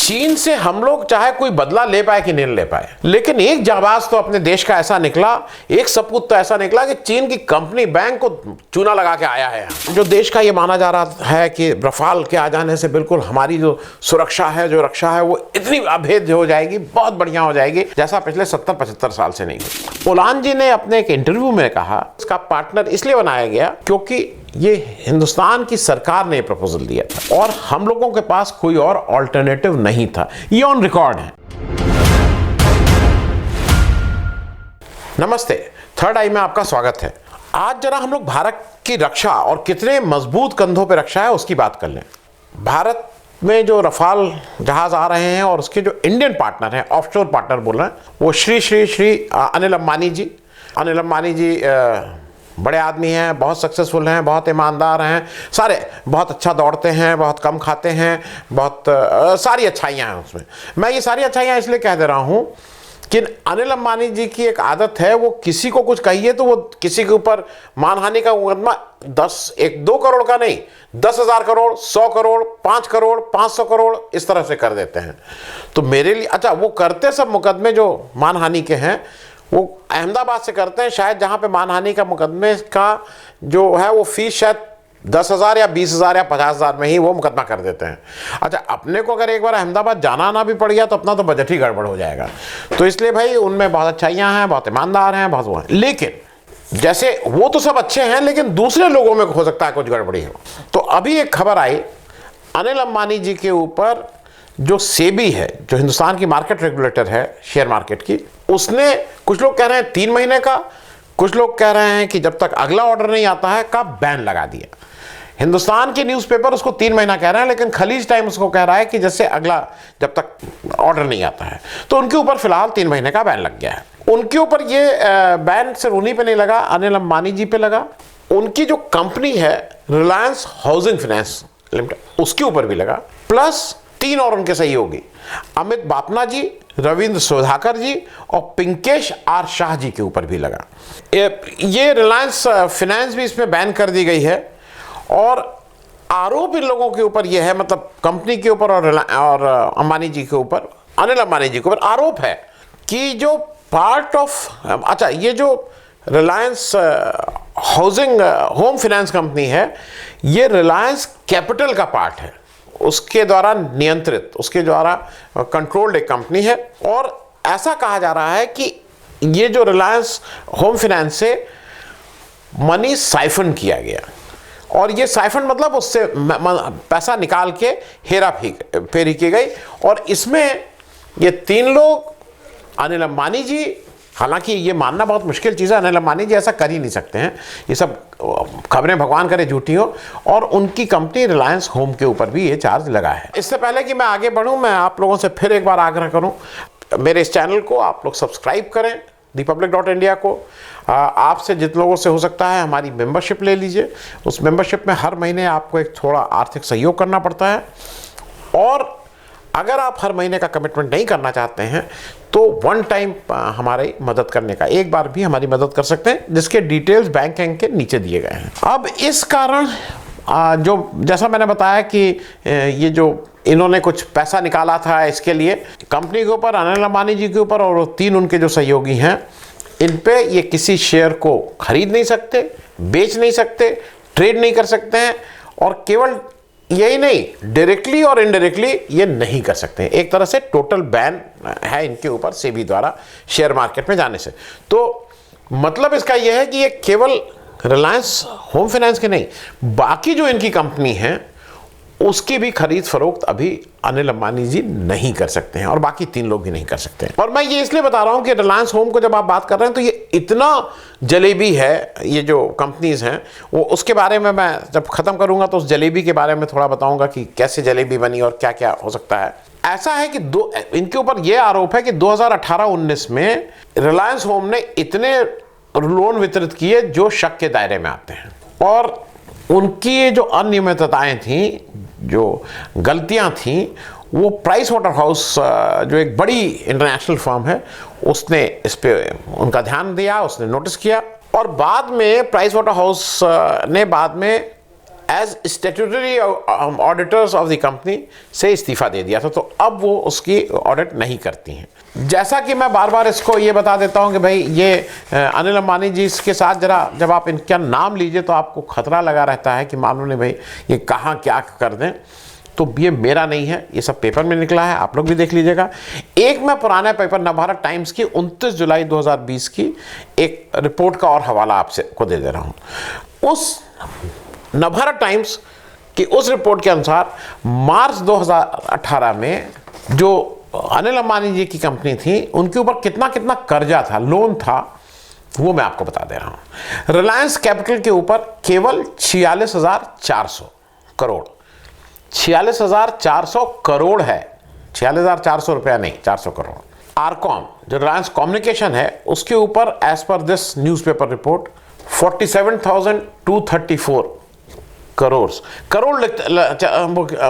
चीन से हम लोग चाहे कोई बदला ले पाए कि नहीं ले पाए, लेकिन एक जाबाज तो अपने देश का ऐसा निकला, एक सपूत तो ऐसा निकला कि चीन की कंपनी बैंक को चूना लगा के आया है। जो देश का ये माना जा रहा है कि रफाल के आ जाने से बिल्कुल हमारी जो सुरक्षा है, जो रक्षा है, वो इतनी अभेद्य हो जाएगी, बहुत बढ़िया हो जाएगी, जैसा पिछले 70-75 साल से नहीं हुई। ओलान जी ने अपने एक इंटरव्यू में कहा इसका पार्टनर इसलिए बनाया गया क्योंकि ये हिंदुस्तान की सरकार ने प्रपोजल दिया था और हम लोगों के पास कोई और ऑल्टरनेटिव नहीं था। ये ऑन रिकॉर्ड है। नमस्ते, थर्ड आई में आपका स्वागत है। आज जरा हम लोग भारत की रक्षा और कितने मजबूत कंधों पे रक्षा है उसकी बात कर लें। भारत में जो रफाल जहाज आ रहे हैं और उसके जो इंडियन पार्टनर हैं, ऑफशोर पार्टनर बोल रहे हैं, वो श्री अनिल अंबानी जी। अनिल अंबानी जी बड़े आदमी हैं, बहुत सक्सेसफुल हैं, बहुत ईमानदार हैं, सारे बहुत अच्छा दौड़ते हैं, बहुत कम खाते हैं, बहुत सारी अच्छाइयाँ हैं उसमें। मैं ये सारी अच्छाइयाँ इसलिए कह दे रहा हूँ कि अनिल अंबानी जी की एक आदत है, वो किसी को कुछ कहिए तो वो किसी के ऊपर मानहानि का मुकदमा 2 करोड़ का नहीं, 10,000 करोड़, 100 करोड़, 5 करोड़, 500 करोड़ इस तरह से कर देते हैं। तो मेरे लिए अच्छा, वो करते सब मुकदमे जो मानहानि के हैं वो अहमदाबाद से करते हैं, शायद जहाँ पे मानहानि का मुकदमे का जो है वो फीस शायद 10,000 या 20,000 या 50,000 में ही वो मुकदमा कर देते हैं। अच्छा, अपने को अगर एक बार अहमदाबाद जाना आना भी पड़ गया तो अपना तो बजट ही गड़बड़ हो जाएगा। तो इसलिए भाई उनमें बहुत अच्छाइयाँ हैं, बहुत ईमानदार हैं, बहुत वो हैं। लेकिन जैसे वो तो सब अच्छे हैं, लेकिन दूसरे लोगों में हो सकता है कुछ गड़बड़ी हो। तो अभी एक खबर आई अनिल अंबानी जी के ऊपर, जो सेबी है, जो हिंदुस्तान की मार्केट रेगुलेटर है शेयर मार्केट की, उसने, कुछ लोग कह रहे हैं 3 महीने का, कुछ लोग कह रहे हैं कि जब तक अगला ऑर्डर नहीं आता है का बैन लगा दिया। हिंदुस्तान के न्यूज़पेपर उसको 3 महीना कह रहे हैं, लेकिन खलीज टाइम उसको कह रहा है कि जैसे अगला जब तक ऑर्डर नहीं आता है। तो उनके ऊपर फिलहाल 3 महीने का बैन लग गया है। उनके ऊपर ये बैन सिर्फ उन्हीं पे नहीं लगा, अनिल अंबानी जी पे लगा। उनकी जो कंपनी है रिलायंस हाउसिंग फाइनेंस लिमिटेड, उसके ऊपर भी लगा, प्लस 3 और उनके सहयोगी अमित बापना जी, रविंद्र सुधाकर जी और पिंकेश आर शाह जी के ऊपर भी लगा। ये रिलायंस फाइनेंस भी इसमें बैन कर दी गई है। और आरोप इन लोगों के ऊपर ये है, मतलब कंपनी के ऊपर और अंबानी जी के ऊपर, अनिल अंबानी जी के ऊपर आरोप है कि जो पार्ट ऑफ, अच्छा, ये जो Reliance housing home finance company है, ये रिलायंस कैपिटल का पार्ट है, उसके द्वारा नियंत्रित, उसके द्वारा कंट्रोल्ड एक कंपनी है। और ऐसा कहा जा रहा है कि ये जो रिलायंस होम फाइनेंस से मनी साइफन किया गया, और ये साइफन मतलब उससे पैसा निकाल के हेरा फेरी की गई। और इसमें ये 3 लोग, अनिल अंबानी जी, हालांकि ये मानना बहुत मुश्किल चीज़ है, अनिल अंबानी जी ऐसा कर ही नहीं सकते हैं, ये सब खबरें भगवान करे झूठी हो, और उनकी कंपनी रिलायंस होम के ऊपर भी ये चार्ज लगा है। इससे पहले कि मैं आगे बढ़ूं, मैं आप लोगों से फिर एक बार आग्रह करूं, मेरे इस चैनल को आप लोग सब्सक्राइब करें, thepublic.india को। आपसे जितने लोगों से हो सकता है हमारी मेंबरशिप ले लीजिए। उस मेंबरशिप में हर महीने आपको एक थोड़ा आर्थिक सहयोग करना पड़ता है, और अगर आप हर महीने का कमिटमेंट नहीं करना चाहते हैं तो वन टाइम हमारी मदद करने का, एक बार भी हमारी मदद कर सकते हैं, जिसके डिटेल्स बैंक के नीचे दिए गए हैं। अब इस कारण जो, जैसा मैंने बताया कि ये जो इन्होंने कुछ पैसा निकाला था इसके लिए कंपनी के ऊपर, अनिल अंबानी जी के ऊपर, और 3 उनके जो सहयोगी हैं, इन पे ये किसी शेयर को खरीद नहीं सकते, बेच नहीं सकते, ट्रेड नहीं कर सकते हैं, और केवल यही नहीं, डायरेक्टली और इनडायरेक्टली ये नहीं कर सकते हैं। एक तरह से टोटल बैन है इनके ऊपर सेबी द्वारा शेयर मार्केट में जाने से। तो मतलब इसका यह है कि ये केवल रिलायंस होम फाइनेंस के नहीं, बाकी जो इनकी कंपनी है उसकी भी खरीद फरोख्त अभी अनिल अंबानी जी नहीं कर सकते हैं, और बाकी 3 लोग भी नहीं कर सकते हैं। और मैं ये इसलिए बता रहा हूं कि रिलायंस होम को जब आप बात कर रहे हैं तो ये इतना जलेबी है, ये जो कंपनीज हैं वो, उसके बारे में मैं जब ख़त्म करूंगा तो उस जलेबी के बारे में थोड़ा बताऊंगा कि कैसे जलेबी बनी और क्या क्या हो सकता है। ऐसा है कि इनके ऊपर ये आरोप है कि 2018-19 में रिलायंस होम ने इतने लोन वितरित किए जो शक के दायरे में आते हैं, और उनकी जो अनियमितताएं थी, जो गलतियां थी, वो प्राइस वाटर हाउस, जो एक बड़ी इंटरनेशनल फर्म है, उसने इस पे उनका ध्यान दिया, उसने नोटिस किया, और बाद में प्राइस वाटर हाउस ने बाद में as statutory auditors of the company से इस्तीफा दे दिया था, तो अब वो उसकी ऑडिट नहीं करती हैं। जैसा कि मैं बार बार इसको ये बता देता हूं कि भाई ये अनिल अंबानी जी के साथ जरा जब आप इनका नाम लीजिए तो आपको खतरा लगा रहता है कि मालूम नहीं भाई ये कहाँ क्या कर दें। तो ये मेरा नहीं है, ये सब पेपर में निकला है, आप लोग भी देख लीजिएगा। एक मैं पुराने पेपर नवभारत टाइम्स की 29 जुलाई 2020 की एक रिपोर्ट का और हवाला आपसे को दे दे रहा हूं। उस नवभारत टाइम्स की उस रिपोर्ट के अनुसार मार्च 2018 में जो अनिल अंबानी जी की कंपनी थी उनके ऊपर कितना कितना कर्जा था, लोन था, वो मैं आपको बता दे रहा हूं। रिलायंस कैपिटल के ऊपर केवल 46,400 करोड़, 46,400 करोड़ है, 46,400 रुपया नहीं, 400 करोड़। आरकॉम जो रिलायंस कम्युनिकेशन है उसके ऊपर as per this newspaper report 47,234 crore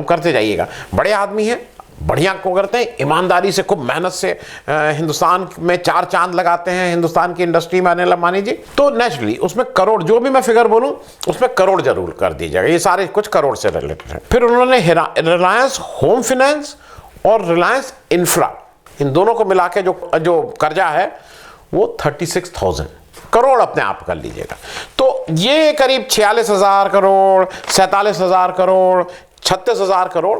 करते जाइएगा। बड़े आदमी हैं, बढ़िया को करते हैं, ईमानदारी से खूब मेहनत से हिंदुस्तान में 4 चांद लगाते हैं हिंदुस्तान की इंडस्ट्री में अनिल अंबानी जी। तो नेचुरली उसमें करोड़, जो भी मैं फिगर बोलूं उसमें करोड़ जरूर कर दीजिएगा, ये सारे कुछ करोड़ से रिलेटेड है। फिर उन्होंने रिलायंस होम फाइनेंस और रिलायंस इंफ्रा, इन दोनों को मिला के जो कर्जा है वो 36,000 करोड़ अपने आप कर लीजिएगा। तो ये करीब 46,000 करोड़, 47,000 करोड़, 36,000 करोड़,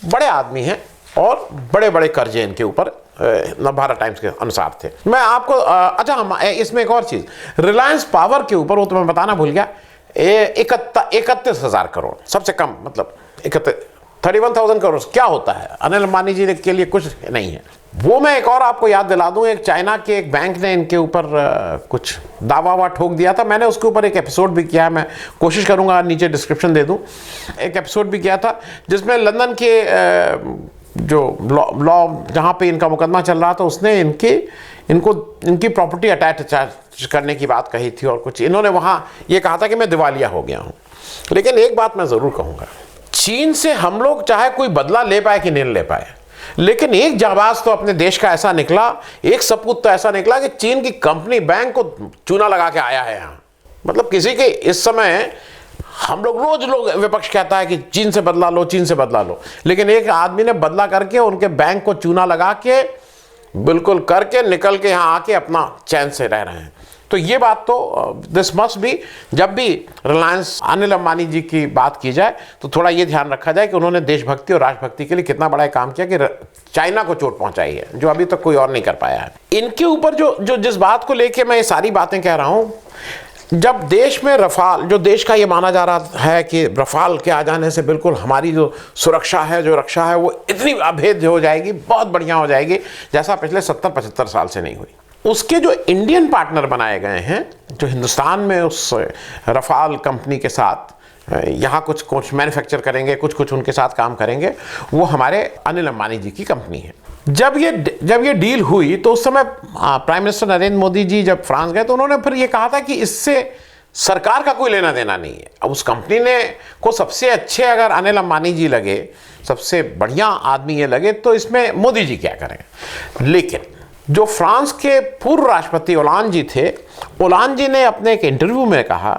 बड़े आदमी हैं और बड़े बड़े कर्जे इनके ऊपर नवभारत टाइम्स के अनुसार थे। मैं आपको अच्छा हम इसमें एक और चीज, रिलायंस पावर के ऊपर, वो तो मैं बताना भूल गया, 31,000 करोड़, सबसे कम, मतलब 31,000 करोड़ क्या होता है अनिल अंबानी जी के लिए, कुछ नहीं है। वो मैं एक और आपको याद दिला दूं, एक चाइना के एक बैंक ने इनके ऊपर कुछ दावा ठोक दिया था। मैंने उसके ऊपर एक एपिसोड भी किया है, मैं कोशिश करूंगा नीचे डिस्क्रिप्शन दे दूं, एक एपिसोड भी किया था जिसमें लंदन के जो लॉ जहां पे इनका मुकदमा चल रहा था उसने इनकी प्रॉपर्टी अटैच करने की बात कही थी और कुछ इन्होंने वहां ये कहा था कि मैं दिवालिया हो गया हूं। लेकिन एक बात मैं जरूर कहूंगा, चीन से हम लोग चाहे कोई बदला ले पाए कि नहीं ले पाए, लेकिन एक जाबाज तो अपने देश का ऐसा निकला, एक सपूत तो ऐसा निकला कि चीन की कंपनी बैंक को चूना लगा के आया है यहां। मतलब किसी के इस समय हम लोग विपक्ष कहता है कि चीन से बदला लो, चीन से बदला लो, लेकिन एक आदमी ने बदला करके उनके बैंक को चूना लगा के बिल्कुल करके निकल के यहां आके अपना चैन से रह रहे हैं। तो ये बात तो दिस मस्ट बी, जब भी रिलायंस अनिल अंबानी जी की बात की जाए तो थोड़ा ये ध्यान रखा जाए कि उन्होंने देशभक्ति और राष्ट्रभक्ति के लिए कितना बड़ा काम किया कि चाइना को चोट पहुंचाई है, जो अभी तक कोई और नहीं कर पाया है। इनके ऊपर जो जिस बात को लेके मैं ये सारी बातें कह रहा हूं, जब देश में रफाल, जो देश का ये माना जा रहा है कि रफाल के आ जाने से बिल्कुल हमारी जो सुरक्षा है, जो रक्षा है, वो इतनी अभेद्य हो जाएगी, बहुत बढ़िया हो जाएगी, जैसा पिछले 70-75 साल से नहीं हुई। उसके जो इंडियन पार्टनर बनाए गए हैं, जो हिंदुस्तान में उस रफाल कंपनी के साथ यहाँ कुछ मैन्युफैक्चर करेंगे, कुछ उनके साथ काम करेंगे, वो हमारे अनिल अंबानी जी की कंपनी है। जब ये डील हुई तो उस समय प्राइम मिनिस्टर नरेंद्र मोदी जी जब फ्रांस गए तो उन्होंने फिर ये कहा था कि इससे सरकार का कोई लेना देना नहीं है। अब उस कंपनी ने को सबसे अच्छे अगर अनिल अंबानी जी लगे, सबसे बढ़िया आदमी ये लगे, तो इसमें मोदी जी क्या करें। लेकिन जो फ्रांस के पूर्व राष्ट्रपति ओलांद जी थे, ओलांद जी ने अपने एक इंटरव्यू में कहा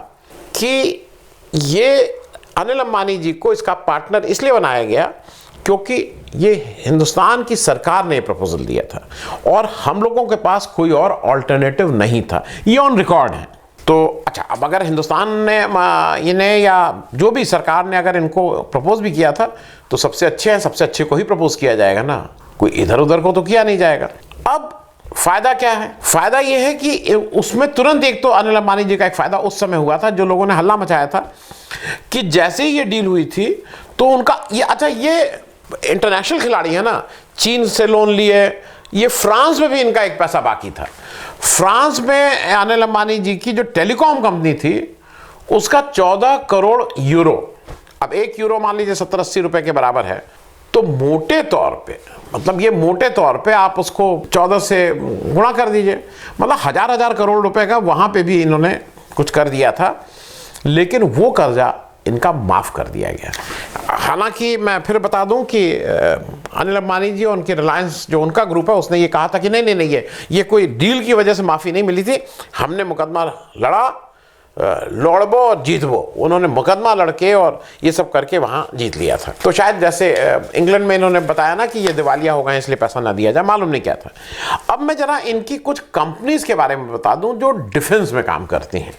कि ये अनिल अंबानी जी को इसका पार्टनर इसलिए बनाया गया क्योंकि ये हिंदुस्तान की सरकार ने प्रपोजल दिया था और हम लोगों के पास कोई और ऑल्टरनेटिव नहीं था। ये ऑन रिकॉर्ड है। तो अच्छा, अब अगर हिंदुस्तान ने इन्हें या जो भी सरकार ने अगर इनको प्रपोज भी किया था तो सबसे अच्छे हैं, सबसे अच्छे को ही प्रपोज किया जाएगा ना, कोई इधर उधर को तो किया नहीं जाएगा। अब फायदा क्या है? फायदा यह है कि उसमें तुरंत एक तो अनिल अंबानी जी का एक फायदा उस समय हुआ था, जो लोगों ने हल्ला मचाया था कि जैसे ही ये डील हुई थी तो उनका ये, अच्छा ये इंटरनेशनल खिलाड़ी है ना, चीन से लोन लिए, ये फ्रांस में भी इनका एक पैसा बाकी था। फ्रांस में अनिल अंबानी जी की जो टेलीकॉम कंपनी थी उसका 14 करोड़ यूरो, अब 1 यूरो मान लीजिए 70-80 रुपए के बराबर है, तो मोटे तौर पे, मतलब ये मोटे तौर पे आप उसको 14 से गुणा कर दीजिए, मतलब हजार करोड़ रुपए का वहां पे भी इन्होंने कुछ कर दिया था, लेकिन वो कर्जा इनका माफ कर दिया गया। हालांकि मैं फिर बता दूं कि अनिल अंबानी जी और उनकी रिलायंस जो उनका ग्रुप है उसने ये कहा था कि नहीं ये कोई डील की वजह से माफ़ी नहीं मिली थी, हमने मुकदमा लड़ा, लौड़बो और जीतबो, उन्होंने मुकदमा लड़के और ये सब करके वहाँ जीत लिया था। तो शायद जैसे इंग्लैंड में इन्होंने बताया ना कि ये दिवालिया हो गए इसलिए पैसा ना दिया जाए, मालूम नहीं क्या था। अब मैं जरा इनकी कुछ कंपनीज के बारे में बता दूं जो डिफेंस में काम करती हैं।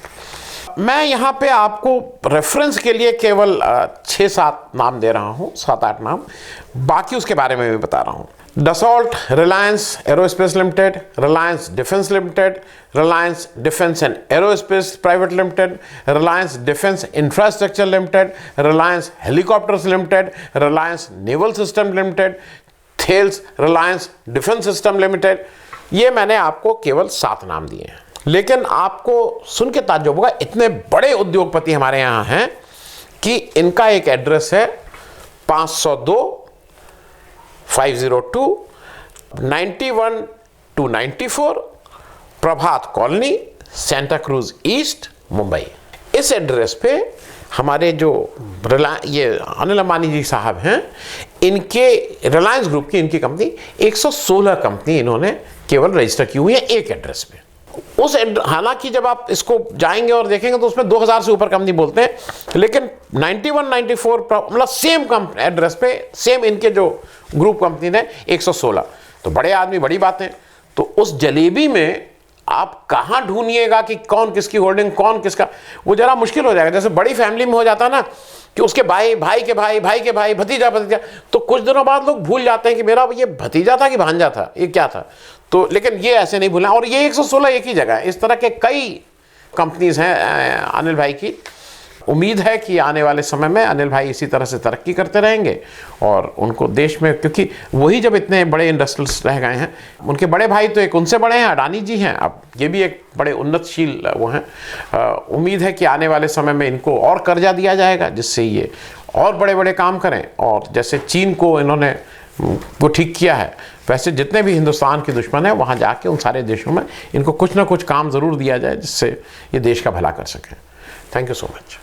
मैं यहाँ पे आपको रेफरेंस के लिए केवल 6-7 नाम दे रहा हूँ, 7-8 नाम, बाकी उसके बारे में भी बता रहा हूँ। Dassault, Reliance aerospace limited, Reliance defence limited, Reliance defence and aerospace private limited, Reliance defence infrastructure limited, Reliance helicopters limited, Reliance naval system limited, Thales Reliance defence system limited. ये मैंने आपको केवल 7 नाम दिए हैं, लेकिन आपको सुन के ताज्जुब होगा, इतने बड़े उद्योगपति हमारे यहाँ हैं कि इनका एक एड्रेस है 502-502-91-94 Prabhat colony, Santacruz east, Mumbai. इस एड्रेस पे हमारे जो ये अनिल अंबानी जी साहब हैं, इनके रिलायंस ग्रुप की इनकी कंपनी 116 कंपनी इन्होंने केवल रजिस्टर की हुई है एक एड्रेस पे। उस हालांकि जब आप इसको जाएंगे और देखेंगे तो उसमें 2000 से ऊपर कंपनी बोलते हैं, लेकिन 91-94 मतलब सेम एड्रेस पे सेम इनके जो ग्रुप कंपनी ने 116। तो बड़े आदमी, बड़ी बातें। तो उस जलेबी में आप कहाँ ढूंढिएगा कि कौन किसकी होल्डिंग, कौन किसका, वो जरा मुश्किल हो जाएगा। जैसे बड़ी फैमिली में हो जाता ना कि उसके भाई, भाई के भाई, भाई के भाई, भतीजा भतीजा, तो कुछ दिनों बाद लोग भूल जाते हैं कि मेरा ये भतीजा था कि भांजा था, ये क्या था। तो लेकिन ये ऐसे नहीं भूलना। और ये 116 एक ही जगह है। इस तरह के कई कंपनीज हैं अनिल भाई की। उम्मीद है कि आने वाले समय में अनिल भाई इसी तरह से तरक्की करते रहेंगे और उनको देश में, क्योंकि वही जब इतने बड़े इंडस्ट्रियलिस्ट रह गए हैं, उनके बड़े भाई तो एक उनसे बड़े हैं, अडानी जी हैं, अब ये भी एक बड़े उन्नतशील वो हैं। उम्मीद है कि आने वाले समय में इनको और कर्जा दिया जाएगा जिससे ये और बड़े बड़े काम करें। और जैसे चीन को इन्होंने वो ठीक किया है, वैसे जितने भी हिंदुस्तान के दुश्मन हैं वहाँ जाके उन सारे देशों में इनको कुछ ना कुछ काम ज़रूर दिया जाए जिससे ये देश का भला कर सकें। Thank you so much.